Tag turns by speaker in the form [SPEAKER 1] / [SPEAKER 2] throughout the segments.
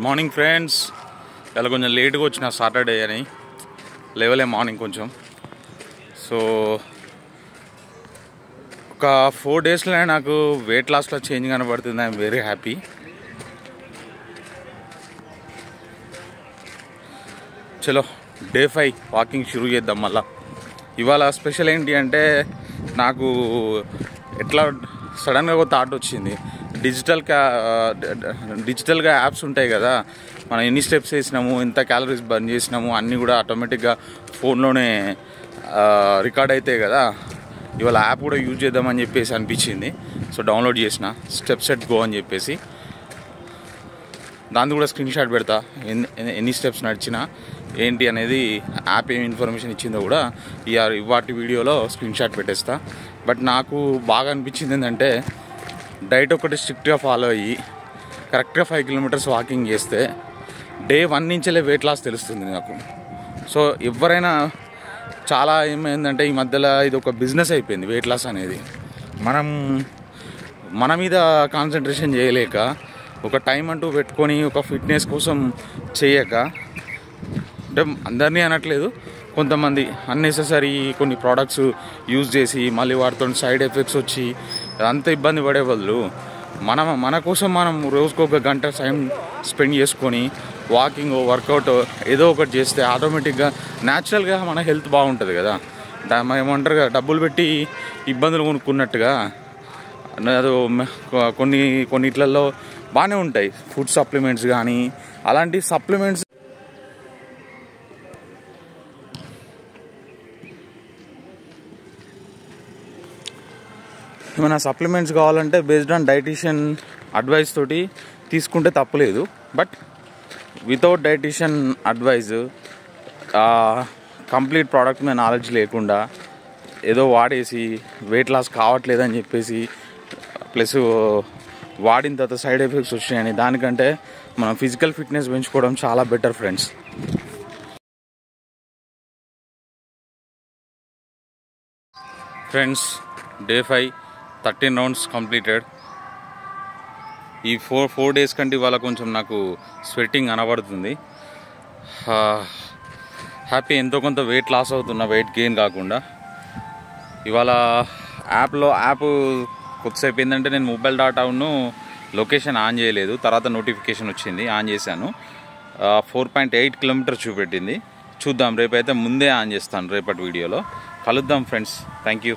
[SPEAKER 1] Good morning friends. ఇలా కొంచెం లేట్గా వచ్చిన సాటర్డే అని లేవలే మార్నింగ్ కొంచెం. సో ఒక 4 డేస్లోనే నాకు వెయిట్ లాస్లో చేంజ్ కనబడుతుంది. I'm very happy. చలో డే 5 వాకింగ్ షురూ చేద్దాం. మళ్ళా ఇవాళ స్పెషల్ ఏంటి అంటే నాకు ఎట్లా సడన్గా ఒక థాట్ వచ్చింది. డిజిటల్గా యాప్స్ ఉంటాయి కదా, మనం ఎన్ని స్టెప్స్ వేసినాము, ఎంత క్యాలరీస్ బర్న్ చేసినాము అన్నీ కూడా ఆటోమేటిక్గా ఫోన్లోనే రికార్డ్ అవుతాయి కదా. ఇవాళ యాప్ కూడా యూజ్ చేద్దామని చెప్పేసి అనిపించింది. సో డౌన్లోడ్ చేసిన స్టెప్ సెట్ గో అని చెప్పేసి. దాన్ని కూడా స్క్రీన్ షాట్ పెడతా, ఎన్ని స్టెప్స్ నడిచినా ఏంటి అనేది, యాప్ ఏం ఇన్ఫర్మేషన్ ఇచ్చిందో కూడా వాటి వీడియోలో స్క్రీన్ షాట్ పెట్టేస్తా. బట్ నాకు బాగా అనిపించింది ఏంటంటే డైట్ ఒకటి స్ట్రిక్ట్గా ఫాలో అయ్యి కరెక్ట్గా 5 కిలోమీటర్స్ వాకింగ్ చేస్తే డే 1 నుంచే వెయిట్ లాస్ తెలుస్తుంది నాకు. సో ఎవరైనా చాలా ఏమైందంటే ఈ మధ్యలో ఇది ఒక బిజినెస్ అయిపోయింది వెయిట్ లాస్ అనేది. మన మీద కాన్సన్ట్రేషన్ చేయలేక, ఒక టైం అంటూ పెట్టుకొని ఒక ఫిట్నెస్ కోసం చేయక, అంటే అందరినీ అనట్లేదు, కొంతమంది అన్నెసెసరీ కొన్ని ప్రోడక్ట్స్ యూజ్ చేసి మళ్ళీ వాటితో సైడ్ ఎఫెక్ట్స్ వచ్చి అంత ఇబ్బంది పడే బదులు మన కోసం మనం రోజుకు 1 గంట టైం స్పెండ్ చేసుకొని వాకింగ్, వర్కౌట్ ఏదో ఒకటి చేస్తే ఆటోమేటిక్గా న్యాచురల్గా మన హెల్త్ బాగుంటుంది కదా. ఏమంటారు కదా, డబ్బులు పెట్టి ఇబ్బందులు కొనుక్కున్నట్టుగా. అది కొన్నిట్లలో బాగానే ఉంటాయి ఫుడ్ సప్లిమెంట్స్ కానీ, అలాంటి సప్లిమెంట్స్ ఏమైనా సప్లిమెంట్స్ కావాలంటే బేస్డ్ ఆన్ డైటీషియన్ అడ్వైస్ తోటి తీసుకుంటే తప్పులేదు. But without dietician advice, complete product మీద నాలెడ్జ్ లేకుండా ఏదో వాడేసి వెయిట్ లాస్ కావట్లేదని చెప్పేసి, ప్లస్ వాడిన తర్వాత సైడ్ ఎఫెక్ట్స్ వచ్చాయని, దానికంటే మనం ఫిజికల్ ఫిట్నెస్ పెంచుకోవడం చాలా better friends. Day 5 13 rounds completed. ఈ 4 డేస్ కంటే ఇవాళ కొంచెం నాకు స్వెట్టింగ్ కనబడుతుంది. హ్యాపీ, ఎంతో కొంత వెయిట్ లాస్ అవుతున్నా, వెయిట్ గెయిన్ కాకుండా. ఇవాళ యాప్ కొద్దిసేపు ఏంటంటే నేను మొబైల్ డాటాను లొకేషన్ ఆన్ చేయలేదు, తర్వాత నోటిఫికేషన్ వచ్చింది, ఆన్ చేశాను. 4.8 కిలోమీటర్స్ చూపెట్టింది. చూద్దాం, రేపైతే ముందే ఆన్ చేస్తాను. రేపటి వీడియోలో కలుద్దాం friends. Thank you.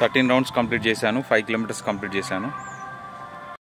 [SPEAKER 1] 13 rounds complete చేశాను, 5 కిలోమీటర్స్ కంప్లీట్ చేశాను.